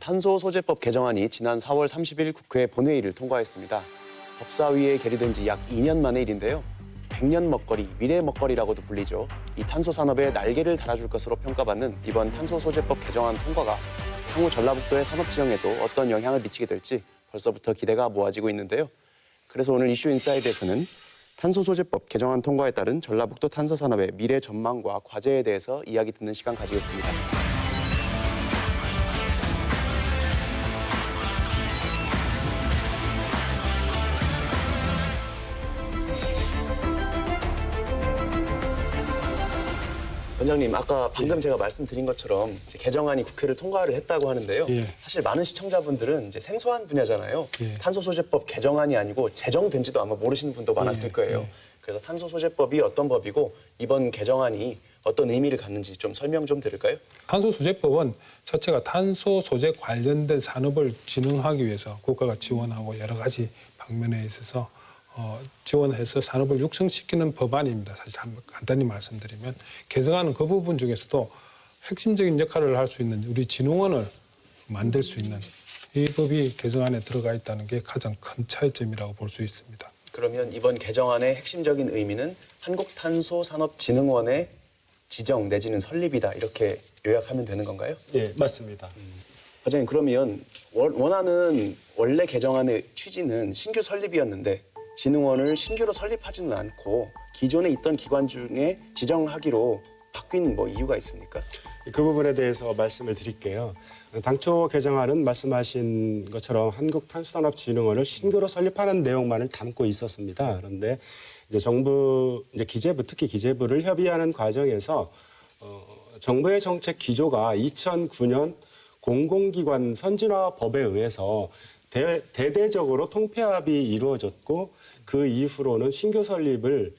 탄소소재법 개정안이 지난 4월 30일 국회 본회의를 통과했습니다. 법사위에 계류된 지 약 2년 만의 일인데요. 100년 먹거리, 미래 먹거리라고도 불리죠. 이 탄소 산업에 날개를 달아줄 것으로 평가받는 이번 탄소소재법 개정안 통과가 향후 전라북도의 산업지형에도 어떤 영향을 미치게 될지 벌써부터 기대가 모아지고 있는데요. 그래서 오늘 이슈 인사이드에서는 탄소소재법 개정안 통과에 따른 전라북도 탄소산업의 미래 전망과 과제에 대해서 이야기 듣는 시간 가지겠습니다. 원장님, 아까 방금 제가 말씀드린 것처럼 이제 개정안이 국회를 통과를 했다고 하는데요. 사실 많은 시청자분들은 이제 생소한 분야잖아요. 탄소소재법 개정안이 아니고 제정된지도 아마 모르시는 분도 많았을 거예요. 그래서 탄소소재법이 어떤 법이고 이번 개정안이 어떤 의미를 갖는지 좀 설명 좀 드릴까요? 탄소소재법은 자체가 탄소 소재 관련된 산업을 진흥하기 위해서 국가가 지원하고 여러 가지 방면에 있어서 지원해서 산업을 육성시키는 법안입니다. 사실 간단히 말씀드리면 개정하는 그 부분 중에서도 핵심적인 역할을 할 수 있는 우리 진흥원을 만들 수 있는 이 법이 개정안에 들어가 있다는 게 가장 큰 차이점이라고 볼 수 있습니다. 그러면 이번 개정안의 핵심적인 의미는 한국탄소산업진흥원의 지정 내지는 설립이다 이렇게 요약하면 되는 건가요? 네, 맞습니다. 과장님, 그러면 원하는 원래 개정안의 취지는 신규 설립이었는데 진흥원을 신규로 설립하지는 않고 기존에 있던 기관 중에 지정하기로 바뀐 이유가 있습니까? 그 부분에 대해서 말씀을 드릴게요. 당초 개정안은 말씀하신 것처럼 한국탄소산업진흥원을 신규로 설립하는 내용만을 담고 있었습니다. 그런데 이제 정부, 기재부, 특히 기재부를 협의하는 과정에서 정부의 정책 기조가 2009년 공공기관 선진화법에 의해서 대대적으로 통폐합이 이루어졌고 그 이후로는 신규 설립을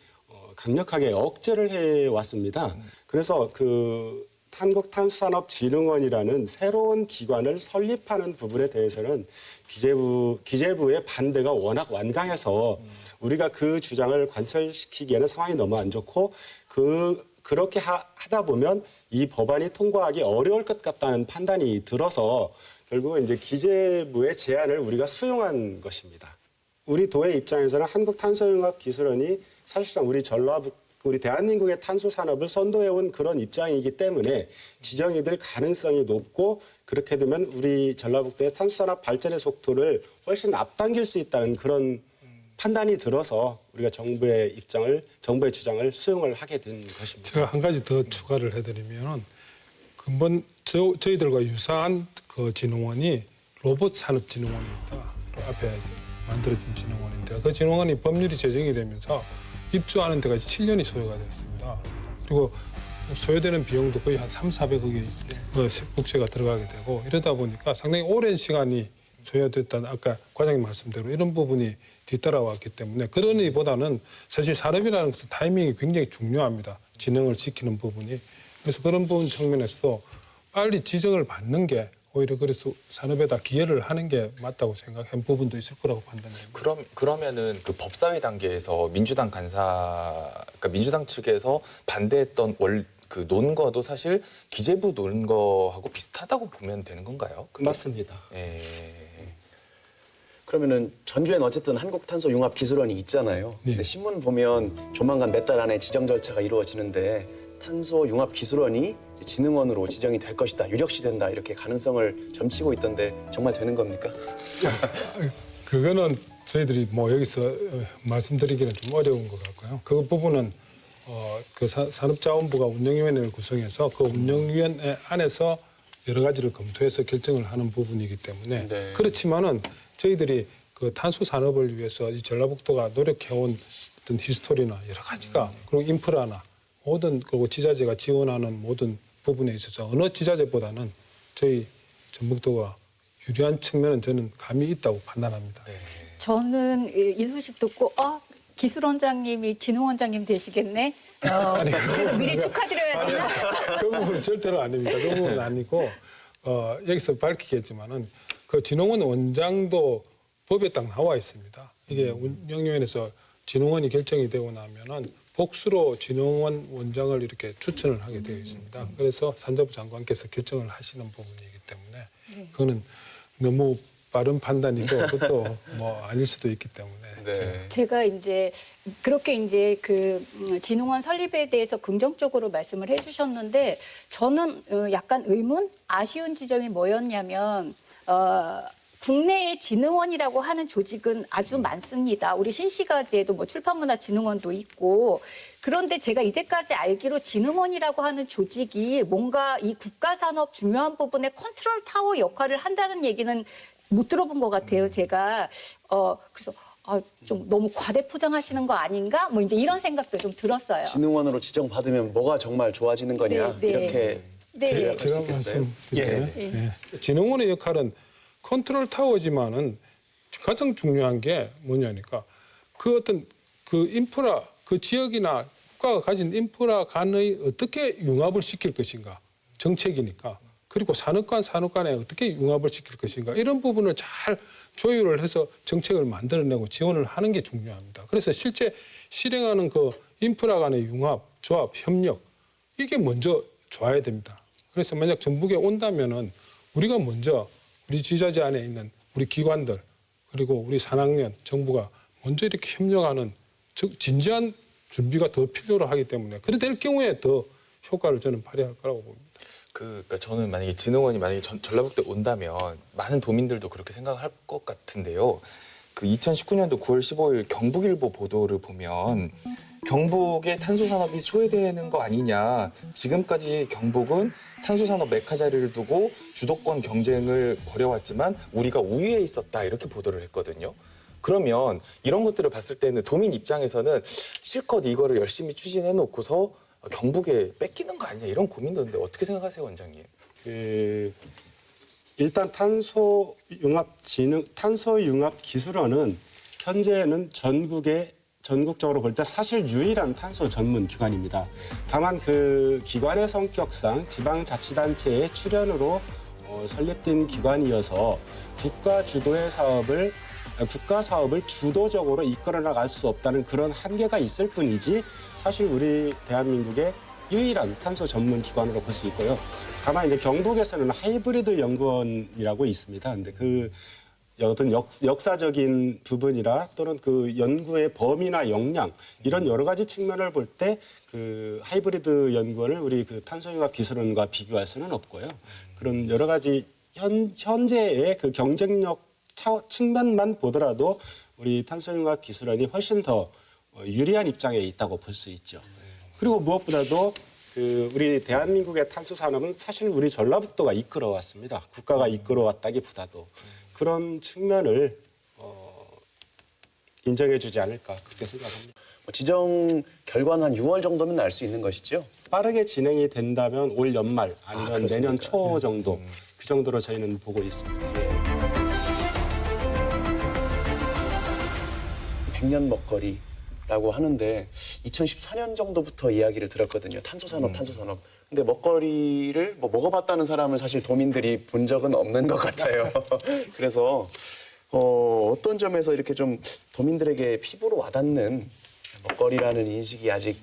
강력하게 억제를 해왔습니다. 그래서 그 한국탄소산업진흥원이라는 새로운 기관을 설립하는 부분에 대해서는 기재부의 반대가 워낙 완강해서 우리가 그 주장을 관철시키기에는 상황이 너무 안 좋고 그렇게 하다 보면 이 법안이 통과하기 어려울 것 같다는 판단이 들어서 결국은 이제 기재부의 제안을 우리가 수용한 것입니다. 우리 도의 입장에서는 한국탄소융합기술원이 사실상 우리 대한민국의 탄소 산업을 선도해온 그런 입장이기 때문에 지정이 될 가능성이 높고 그렇게 되면 우리 전라북도의 탄소 산업 발전의 속도를 훨씬 앞당길 수 있다는 그런 판단이 들어서 우리가 정부의 주장을 수용을 하게 된 것입니다. 제가 한 가지 더 추가를 해드리면은 근본 저희들과 유사한 그 진흥원이 로봇산업진흥원입니다. 앞에 만들어진 진흥원인데 그 진흥원이 법률이 제정이 되면서 입주하는 데가 7년이 소요가 됐습니다. 그리고 소요되는 비용도 거의 한 300~400억이 국세가 들어가게 되고 이러다 보니까 상당히 오랜 시간이 소요됐다는 아까 과장님 말씀대로 이런 부분이 뒤따라왔기 때문에 그런 의미보다는 사실 산업이라는 것은 타이밍이 굉장히 중요합니다. 진흥을 지키는 부분이. 그래서 그런 부분 측면에서도 빨리 지정을 받는 게 오히려 그래서 산업에다 기여를 하는 게 맞다고 생각한 부분도 있을 거라고 판단합니다. 그러면은 그 법사위 단계에서 민주당 그러니까 민주당 측에서 반대했던 그 논거도 사실 기재부 논거하고 비슷하다고 보면 되는 건가요? 그게? 맞습니다. 그러면은 전주엔 어쨌든 한국탄소융합기술원이 있잖아요. 근데 신문 보면 조만간 몇 달 안에 지정 절차가 이루어지는데 탄소융합기술원이 진흥원으로 지정이 될 것이다, 유력시된다 이렇게 가능성을 점치고 있던데 정말 되는 겁니까? 그거는 저희들이 여기서 말씀드리기는 좀 어려운 것 같고요. 그 부분은 그 산업자원부가 운영위원회를 구성해서 그 운영위원회 안에서 여러 가지를 검토해서 결정을 하는 부분이기 때문에 그렇지만은 저희들이 그 탄소 산업을 위해서 이 전라북도가 노력해온 어떤 히스토리나 여러 가지가 그리고 인프라나 모든 그리고 지자체가 지원하는 모든 부분에 있어서 어느 지자체보다는 저희 전북도가 유리한 측면은 저는 감이 있다고 판단합니다. 저는 이 소식 듣고 기술원장님이 진흥원장님 되시겠네. 그래서 미리 축하드려야 되나? 그 부분은 절대로 아닙니다. 그 부분은 아니고 여기서 밝히겠지만은 그 진흥원 원장도 법에 딱 나와 있습니다. 이게 운영위원회에서 진흥원이 결정이 되고 나면은 복수로 진흥원 원장을 이렇게 추천을 하게 되어 있습니다. 그래서 산자부 장관께서 결정을 하시는 부분이기 때문에 그거는 너무 빠른 판단이고 그것도 뭐 아닐 수도 있기 때문에 네. 제가 이제 그렇게 이제 그 진흥원 설립에 대해서 긍정적으로 말씀을 해주셨는데 저는 약간 의문, 아쉬운 지점이 뭐였냐면 국내에 진흥원이라고 하는 조직은 아주 많습니다. 우리 신시가지에도 뭐 출판문화진흥원도 있고 그런데 제가 이제까지 알기로 진흥원이라고 하는 조직이 뭔가 이 국가산업 중요한 부분에 컨트롤 타워 역할을 한다는 얘기는 못 들어본 것 같아요. 제가 그래서 좀 너무 과대 포장하시는 거 아닌가? 뭐 이제 이런 생각도 좀 들었어요. 진흥원으로 지정받으면 뭐가 정말 좋아지는 거냐 네, 네. 이렇게 네. 요약할 수 있겠어요? 말씀드릴까요? 예. 진흥원의 역할은 컨트롤 타워지만은 가장 중요한 게 뭐냐니까 그 어떤 그 인프라 그 지역이나 국가가 가진 인프라 간의 어떻게 융합을 시킬 것인가 정책이니까 그리고 산업 간에 어떻게 융합을 시킬 것인가 이런 부분을 잘 조율을 해서 정책을 만들어내고 지원을 하는 게 중요합니다. 그래서 실제 실행하는 그 인프라 간의 융합, 조합, 협력 이게 먼저 좋아야 됩니다. 그래서 만약 전북에 온다면은 우리가 먼저 우리 지자체 안에 있는 우리 기관들 그리고 우리 산학년 정부가 먼저 이렇게 협력하는 즉 진지한 준비가 더 필요로 하기 때문에 그래 될 경우에 더 효과를 저는 발휘할 거라고 봅니다. 그러니까 저는 만약에 진흥원이 만약에 전라북도에 온다면 많은 도민들도 그렇게 생각할 것 같은데요. 그 2019년도 9월 15일 경북일보 보도를 보면 경북의 탄소 산업이 소외되는 거 아니냐. 지금까지 경북은 탄소 산업 메카 자리를 두고 주도권 경쟁을 벌여왔지만 우리가 우위에 있었다 이렇게 보도를 했거든요. 그러면 이런 것들을 봤을 때는 도민 입장에서는 실컷 이거를 열심히 추진해 놓고서 경북에 뺏기는 거 아니냐 이런 고민도 있는데 어떻게 생각하세요, 원장님? 일단 탄소 융합 기술원은 현재는 전국적으로 볼 때 사실 유일한 탄소 전문 기관입니다. 다만 그 기관의 성격상 지방자치단체의 출연으로 설립된 기관이어서 국가 주도의 국가 사업을 주도적으로 이끌어 나갈 수 없다는 그런 한계가 있을 뿐이지 사실 우리 대한민국의 유일한 탄소 전문 기관으로 볼 수 있고요. 다만 이제 경북에서는 하이브리드 연구원이라고 있습니다. 근데 그 어떤 역사적인 부분이라 또는 그 연구의 범위나 역량 이런 여러 가지 측면을 볼 때 그 하이브리드 연구원을 우리 그 탄소융합 기술원과 비교할 수는 없고요. 그런 여러 가지 현재의 그 경쟁력 측면만 보더라도 우리 탄소융합 기술원이 훨씬 더 유리한 입장에 있다고 볼 수 있죠. 그리고 무엇보다도 그 우리 대한민국의 탄소 산업은 사실 우리 전라북도가 이끌어왔습니다. 국가가 이끌어왔다기보다도 그런 측면을 인정해주지 않을까 그렇게 생각합니다. 지정 결과는 한 6월 정도면 알 수 있는 것이죠? 빠르게 진행이 된다면 올 연말 아니면 내년 초 정도 그 정도로 저희는 보고 있습니다. 100년 먹거리라고 하는데 2014년 정도부터 이야기를 들었거든요. 탄소산업. 근데 먹거리를 먹어봤다는 사람을 사실 도민들이 본 적은 없는 것 같아요. 그래서 어떤 점에서 이렇게 좀 도민들에게 피부로 와닿는 먹거리라는 인식이 아직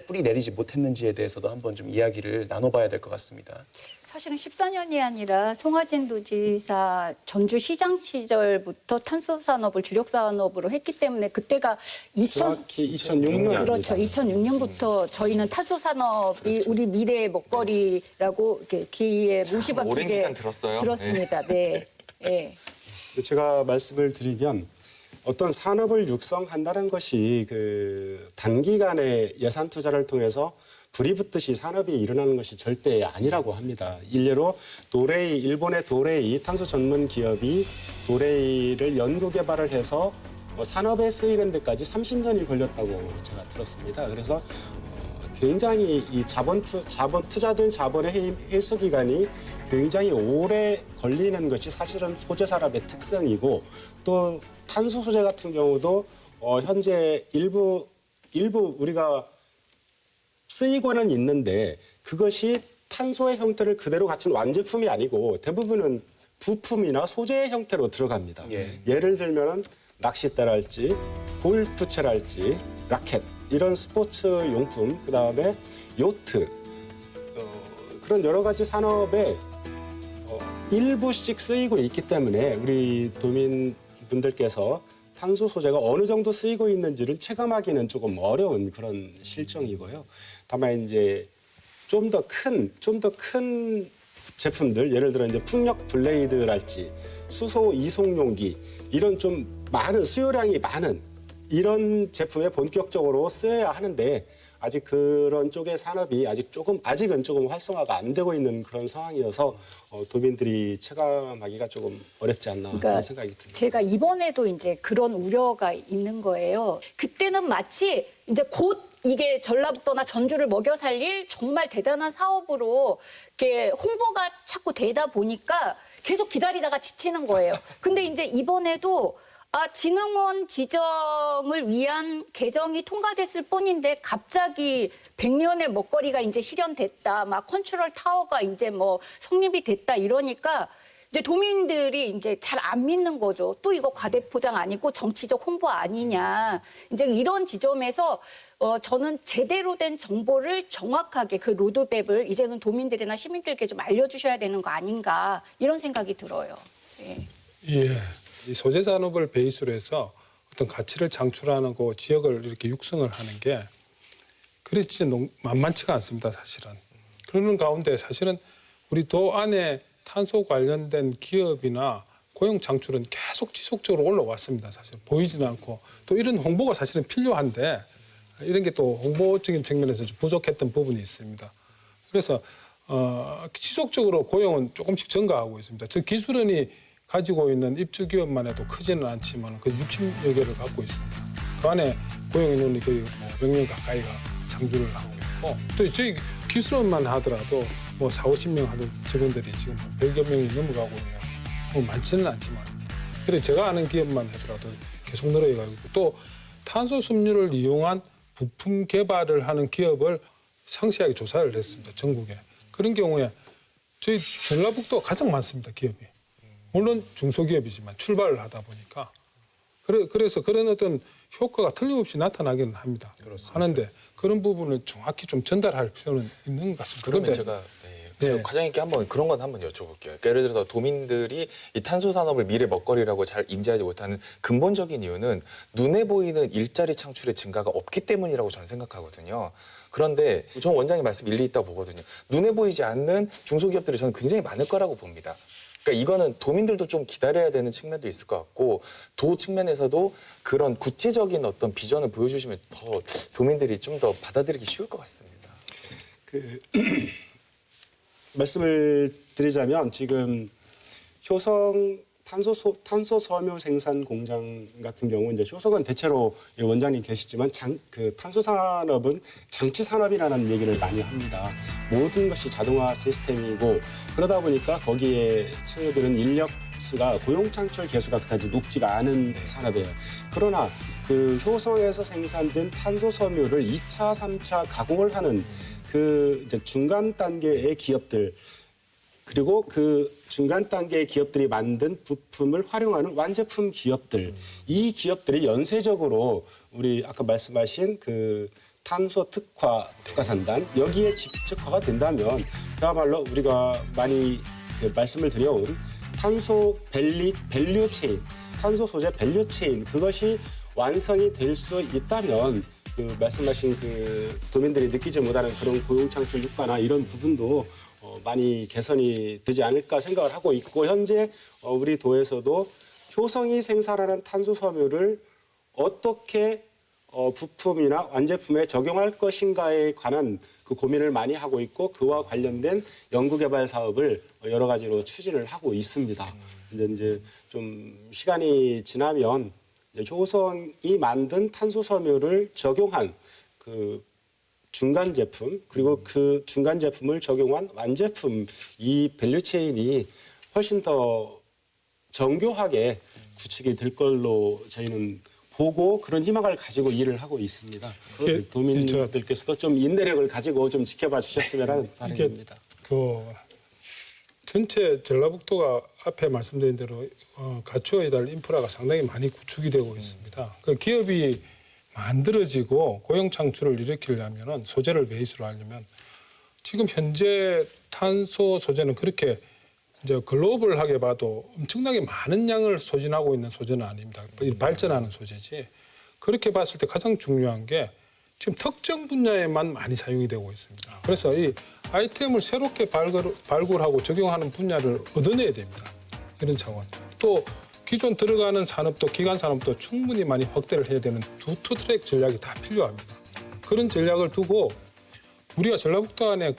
뿌리 내리지 못했는지에 대해서도 한번 좀 이야기를 나눠봐야 될 것 같습니다. 사실은 14년이 아니라 송하진 도지사 전주시장 시절부터 탄소 산업을 주력 산업으로 했기 때문에 그때가 정확히 2006년입니다. 그렇죠. 2006년부터 저희는 탄소 산업이 우리 미래의 먹거리라고 이렇게 귀에 오랜 무시박히게 기간 들었어요. 들었습니다. 네. 네. 제가 말씀을 드리면 어떤 산업을 육성한다는 것이 그 단기간에 예산 투자를 통해서 불이 붙듯이 산업이 일어나는 것이 절대 아니라고 합니다. 일례로 일본의 도레이 탄소 전문 기업이 도레이를 연구 개발을 해서 산업에 쓰이는 데까지 30년이 걸렸다고 제가 들었습니다. 그래서 굉장히 이 투자된 자본의 회수 기간이 굉장히 오래 걸리는 것이 사실은 소재 산업의 특성이고 또 탄소 소재 같은 경우도 현재 일부 우리가 쓰이고는 있는데 그것이 탄소의 형태를 그대로 갖춘 완제품이 아니고 대부분은 부품이나 소재의 형태로 들어갑니다. 예를 들면 낚싯대랄지 골프채랄지 라켓 이런 스포츠 용품, 그다음에 요트, 그런 여러 가지 산업에 일부씩 쓰이고 있기 때문에 우리 도민분들께서 탄소 소재가 어느 정도 쓰이고 있는지를 체감하기는 조금 어려운 그런 실정이고요. 다만 이제 좀 더 큰 제품들, 예를 들어 이제 풍력 블레이드랄지 수소 이송 용기, 이런 좀 많은 수요량이 많은 이런 제품에 본격적으로 쓰여야 하는데, 아직 그런 쪽의 산업이 아직은 조금 활성화가 안 되고 있는 그런 상황이어서 도민들이 체감하기가 조금 어렵지 않나 그런 생각이 듭니다. 제가 이번에도 이제 그런 우려가 있는 거예요. 그때는 마치 이제 곧 이게 전라북도나 전주를 먹여 살릴 정말 대단한 사업으로 이렇게 홍보가 자꾸 되다 보니까 계속 기다리다가 지치는 거예요. 근데 이제 이번에도 진흥원 지정을 위한 개정이 통과됐을 뿐인데 갑자기 100년의 먹거리가 이제 실현됐다. 막 컨트롤 타워가 이제 뭐 성립이 됐다 이러니까 이제 도민들이 이제 잘 안 믿는 거죠. 또 이거 과대포장 아니고 정치적 홍보 아니냐. 이제 이런 지점에서 저는 제대로 된 정보를 정확하게 그 로드맵을 이제는 도민들이나 시민들께 좀 알려주셔야 되는 거 아닌가 이런 생각이 들어요. 네. 예. 이 소재 산업을 베이스로 해서 어떤 가치를 창출하는 거 지역을 이렇게 육성을 하는 게 그래 진짜 만만치가 않습니다, 사실은. 그러는 가운데 사실은 우리 도 안에 탄소 관련된 기업이나 고용 창출은 계속 지속적으로 올라왔습니다, 사실. 보이지는 않고. 또 이런 홍보가 사실은 필요한데 이런 게 또 홍보적인 측면에서 좀 부족했던 부분이 있습니다. 그래서 지속적으로 고용은 조금씩 증가하고 있습니다. 저 기술원이 가지고 있는 입주 기업만 해도 크지는 않지만 그 60여 개를 갖고 있습니다. 그 안에 고용 인원이 거의 100명 가까이가 창출을 하고 있고, 또 저희 기술원만 하더라도 4, 50명 하는 직원들이 지금 100여 명이 넘어가고 있는, 많지는 않지만, 그래 제가 아는 기업만 하더라도 계속 늘어가고 있고, 또 탄소 섬유를 이용한 부품 개발을 하는 기업을 상세하게 조사를 했습니다, 전국에. 그런 경우에 저희 전라북도가 가장 많습니다, 기업이. 물론 중소기업이지만 출발을 하다 보니까 그래서 그런 어떤 효과가 틀림없이 나타나기는 합니다. 그렇습니다. 하는데 그런 부분을 정확히 좀 전달할 필요는 있는 것 같습니다. 그러면 그런데 제가 과장님께 그런 건 한번 여쭤볼게요. 그러니까 예를 들어서 도민들이 이 탄소 산업을 미래 먹거리라고 잘 인지하지 못하는 근본적인 이유는 눈에 보이는 일자리 창출의 증가가 없기 때문이라고 저는 생각하거든요. 그런데 저는 원장님 말씀 일리 있다고 보거든요. 눈에 보이지 않는 중소기업들이 저는 굉장히 많을 거라고 봅니다. 그러니까 이거는 도민들도 좀 기다려야 되는 측면도 있을 것 같고, 도 측면에서도 그런 구체적인 어떤 비전을 보여주시면 더 도민들이 좀 더 받아들이기 쉬울 것 같습니다. 말씀을 드리자면 지금 효성 탄소 섬유 생산 공장 같은 경우 이제 효성은 대체로 원장님 계시지만 그 탄소 산업은 장치 산업이라는 얘기를 많이 합니다. 모든 것이 자동화 시스템이고 그러다 보니까 거기에 소요되는 인력 수가 고용 창출 개수가 그다지 높지가 않은 산업이에요. 그러나 그 효성에서 생산된 탄소 섬유를 2차, 3차 가공을 하는 그 이제 중간 단계의 기업들, 그리고 그 중간 단계의 기업들이 만든 부품을 활용하는 완제품 기업들, 이 기업들이 연쇄적으로 우리 아까 말씀하신 그 탄소 특화산단 여기에 집적화가 된다면 그야말로 우리가 많이 그 말씀을 드려온 탄소 밸류 체인, 탄소 소재 밸류 체인, 그것이 완성이 될 수 있다면 그 말씀하신 그 도민들이 느끼지 못하는 그런 고용 창출 효과나 이런 부분도 많이 개선이 되지 않을까 생각을 하고 있고, 현재 우리 도에서도 효성이 생산하는 탄소 섬유를 어떻게 부품이나 완제품에 적용할 것인가에 관한 그 고민을 많이 하고 있고, 그와 관련된 연구개발 사업을 여러 가지로 추진을 하고 있습니다. 이제 좀 시간이 지나면 효성이 만든 탄소 섬유를 적용한 그 중간 제품, 그리고 그 중간 제품을 적용한 완제품, 이 밸류체인이 훨씬 더 정교하게 구축이 될 걸로 저희는 보고 그런 희망을 가지고 일을 하고 있습니다. 도민들께서도 좀 인내력을 가지고 좀 지켜봐 주셨으면 하는 바람입니다. 전체 전라북도가 앞에 말씀드린 대로 갖추어야 될 인프라가 상당히 많이 구축이 되고 있습니다. 그 기업이 만들어지고 고용 창출을 일으키려면은 소재를 베이스로 하려면 지금 현재 탄소 소재는 그렇게 이제 글로벌하게 봐도 엄청나게 많은 양을 소진하고 있는 소재는 아닙니다. 발전하는 소재지. 그렇게 봤을 때 가장 중요한 게 지금 특정 분야에만 많이 사용이 되고 있습니다. 그래서 이 아이템을 새롭게 발굴하고 적용하는 분야를 얻어내야 됩니다. 이런 차원. 또 기존 들어가는 산업도 기간 산업도 충분히 많이 확대를 해야 되는 투 트랙 전략이 다 필요합니다. 그런 전략을 두고 우리가 전라북도 안에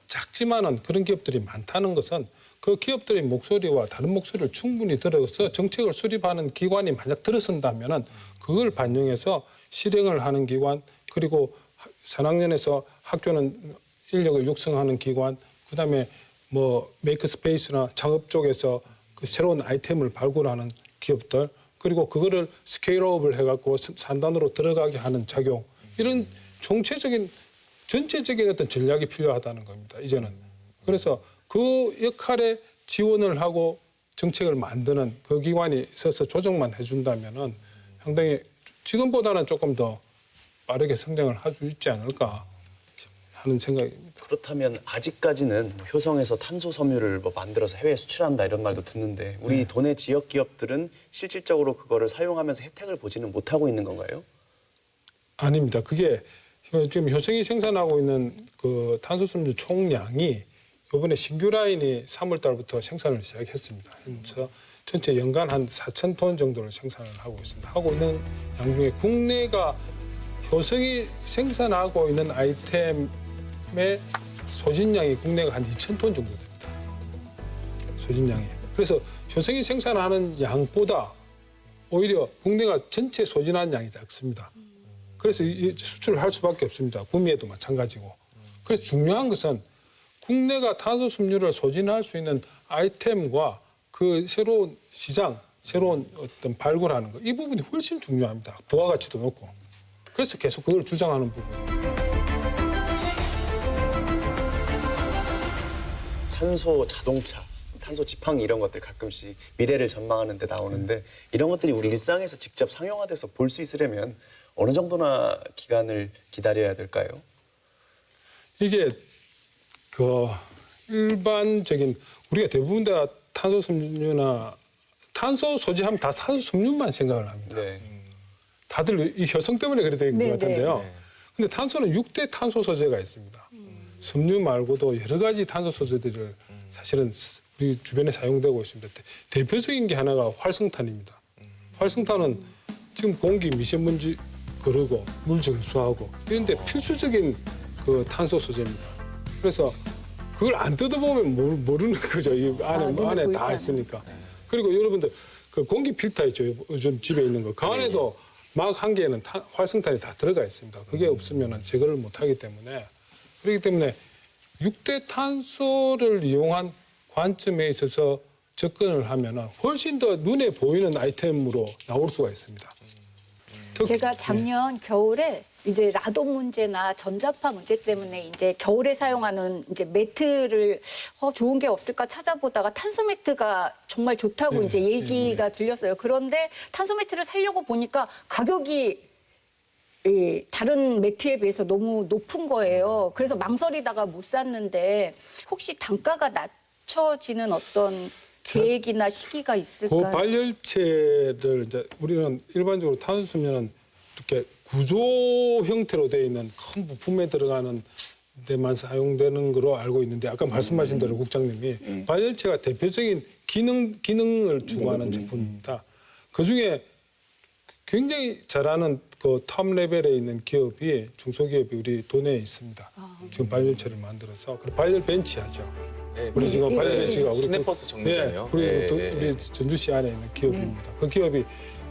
작지만은 그런 기업들이 많다는 것은 그 기업들의 목소리와 다른 목소리를 충분히 들어서 정책을 수립하는 기관이 만약 들어선다면은 그걸 반영해서 실행을 하는 기관, 그리고 산학년에서 학교는 인력을 육성하는 기관, 그다음에 뭐 메이크 스페이스나 창업 쪽에서 그 새로운 아이템을 발굴하는 기업들, 그리고 그거를 스케일업을 해갖고 산단으로 들어가게 하는 작용, 이런 총체적인 전체적인 어떤 전략이 필요하다는 겁니다. 이제는. 그래서 그 역할에 지원을 하고 정책을 만드는 그 기관이 있어서 조정만 해준다면은 상당히 지금보다는 조금 더 빠르게 성장을 할 수 있지 않을까 하는 생각입니다. 그렇다면 아직까지는 효성에서 탄소 섬유를 뭐 만들어서 해외에 수출한다 이런 말도 듣는데 우리 도내 지역 기업들은 실질적으로 그거를 사용하면서 혜택을 보지는 못하고 있는 건가요? 아닙니다. 그게 지금 효성이 생산하고 있는 그 탄소 섬유 총량이 이번에 신규 라인이 3월 달부터 생산을 시작했습니다. 그래서 전체 연간 한 4,000톤 정도를 생산을 하고 있습니다. 하고 있는 양 중에 국내가 효성이 생산하고 있는 아이템의 소진량이 국내가 한 2,000톤 정도 됩니다. 소진량이. 그래서 효성이 생산하는 양보다 오히려 국내가 전체 소진한 양이 작습니다. 그래서 수출을 할 수밖에 없습니다. 구미에도 마찬가지고. 그래서 중요한 것은 국내가 탄소 섬유를 소진할 수 있는 아이템과 그 새로운 시장, 새로운 어떤 발굴하는 거, 이 부분이 훨씬 중요합니다. 부가가치도 높고. 그래서 계속 그걸 주장하는 부분입니다. 탄소 자동차, 탄소 지팡이 이런 것들 가끔씩 미래를 전망하는 데 나오는데 이런 것들이 우리 일상에서 직접 상용화돼서 볼 수 있으려면 어느 정도나 기간을 기다려야 될까요? 이게 그 일반적인 우리가 대부분 다 탄소 섬유나 탄소 소지하면 다 탄소 섬유만 생각을 합니다. 네. 다들 이 효성 때문에 그래 된 것 네, 같은데요. 네. 근데 탄소는 6대 탄소 소재가 있습니다. 섬유 말고도 여러 가지 탄소 소재들을 사실은 우리 주변에 사용되고 있습니다. 대표적인 게 하나가 활성탄입니다. 활성탄은 지금 공기 미세먼지 거르고 물 정수하고 이런 데 필수적인 그 탄소 소재입니다. 그래서 그걸 안 뜯어보면 모르는 거죠. 이 안에 보이지 다 않아요. 있으니까. 그리고 여러분들 그 공기 필터 있죠. 요즘 집에 있는 거. 그 안에도 막 한 개는 활성탄이 다 들어가 있습니다. 그게 없으면 제거를 못하기 때문에. 그렇기 때문에 6대 탄소를 이용한 관점에 있어서 접근을 하면 훨씬 더 눈에 보이는 아이템으로 나올 수가 있습니다. 제가 작년 겨울에 이제 라돈 문제나 전자파 문제 때문에 이제 겨울에 사용하는 이제 매트를 좋은 게 없을까 찾아보다가 탄소 매트가 정말 좋다고 네, 이제 얘기가 들렸어요. 그런데 탄소 매트를 사려고 보니까 가격이 다른 매트에 비해서 너무 높은 거예요. 그래서 망설이다가 못 샀는데 혹시 단가가 낮춰지는 어떤 계획이나 시기가 그 있을까요? 발열체를 이제 우리는 일반적으로 탄소 섬유는 이렇게 구조 형태로 되어 있는 큰 부품에 들어가는 데만 사용되는 거로 알고 있는데 아까 말씀하신 대로 국장님이 발열체가 대표적인 기능을 추구하는 제품입니다. 그중에 굉장히 잘하는 그 탑 레벨에 있는 기업이 중소기업이 우리 도내에 있습니다. 지금 발열체를 만들어서 그리고 발열 벤치 하죠. 네, 우리 지금 예, 발열 예, 벤치가 예. 우리 스냅버스 정류장이요. 그리고 네, 또 네, 우리 네. 전주시 안에 있는 기업입니다. 그 기업이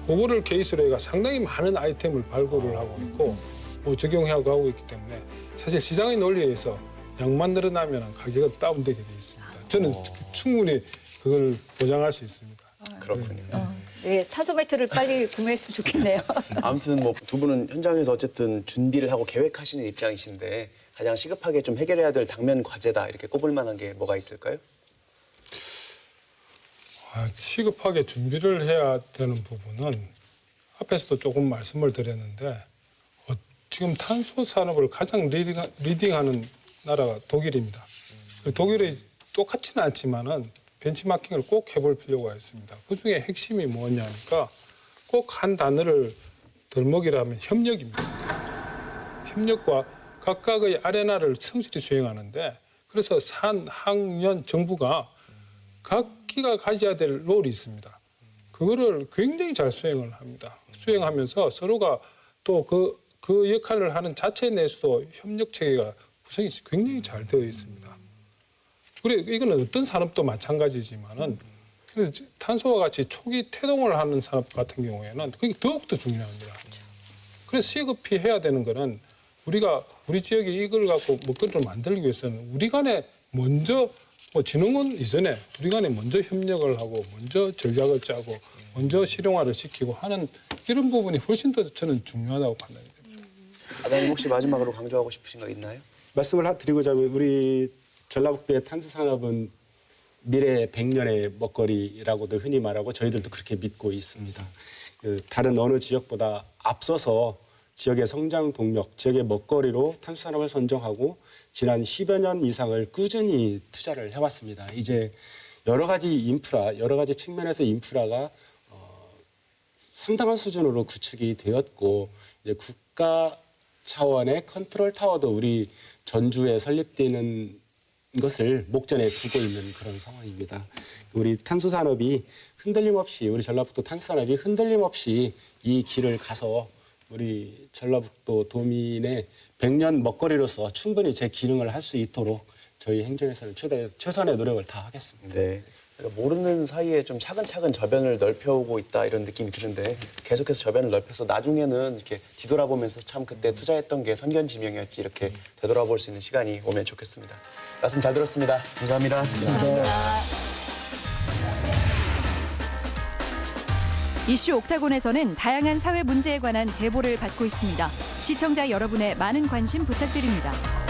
그거를 케이스로 해가 상당히 많은 아이템을 발굴을 하고 있고 뭐 적용해하고 하고 있기 때문에 사실 시장의 논리에 의해서 양만 늘어나면 가격은 다운되게 돼 있습니다. 저는 충분히 그걸 보장할 수 있습니다. 그렇군요. 네, 탄소 매트를 빨리 구매했으면 좋겠네요. 아무튼 뭐 두 분은 현장에서 어쨌든 준비를 하고 계획하시는 입장이신데 가장 시급하게 좀 해결해야 될 당면 과제다 이렇게 꼽을 만한 게 뭐가 있을까요? 시급하게 준비를 해야 되는 부분은 앞에서도 조금 말씀을 드렸는데 지금 탄소 산업을 가장 리딩하는 나라가 독일입니다. 독일이 똑같지는 않지만은 벤치마킹을 꼭 해볼 필요가 있습니다. 그 중에 핵심이 뭐냐니까 꼭 한 단어를 덜먹이라면 협력입니다. 협력과 각각의 아레나를 성실히 수행하는데 그래서 산, 학, 연, 정부가 각기가 가져야 될 롤이 있습니다. 그거를 굉장히 잘 수행을 합니다. 수행하면서 서로가 또 그 역할을 하는 자체 내에서도 협력 체계가 구성이 굉장히 잘 되어 있습니다. 그래 이거는 어떤 산업도 마찬가지지만은 그래서 탄소와 같이 초기 태동을 하는 산업 같은 경우에는 그게 더욱더 중요합니다. 그래서 시급히 해야 되는 거는 우리가 우리 지역에 이걸 갖고 먹거리를 만들기 위해서는 우리 간에 먼저 진흥원 이전에 우리 간에 먼저 협력을 하고 먼저 전략을 짜고 먼저 실용화를 시키고 하는 이런 부분이 훨씬 더 저는 중요하다고 판단이 됩니다. 아담님 혹시 마지막으로 강조하고 싶으신 거 있나요? 말씀을 드리고자면 우리 전라북도의 탄소 산업은 미래 100년의 먹거리라고도 흔히 말하고 저희들도 그렇게 믿고 있습니다. 다른 어느 지역보다 앞서서 지역의 성장 동력, 지역의 먹거리로 탄소 산업을 선정하고 지난 10여 년 이상을 꾸준히 투자를 해왔습니다. 이제 여러 가지 측면에서 인프라가 상당한 수준으로 구축이 되었고 이제 국가 차원의 컨트롤 타워도 우리 전주에 설립되는 것을 목전에 두고 있는 그런 상황입니다. 우리 탄소 산업이 우리 전라북도 탄소 산업이 흔들림 없이 이 길을 가서 우리 전라북도 도민의 100년 먹거리로서 충분히 제 기능을 할 수 있도록 저희 행정에서는 최선의 노력을 다하겠습니다. 네. 모르는 사이에 좀 차근차근 저변을 넓혀오고 있다 이런 느낌이 드는데 계속해서 저변을 넓혀서 나중에는 이렇게 뒤돌아보면서 참 그때 투자했던 게 선견지명이었지 이렇게 되돌아볼 수 있는 시간이 오면 좋겠습니다. 말씀 잘 들었습니다. 감사합니다. 이슈 옥타곤에서는 다양한 사회 문제에 관한 제보를 받고 있습니다. 시청자 여러분의 많은 관심 부탁드립니다.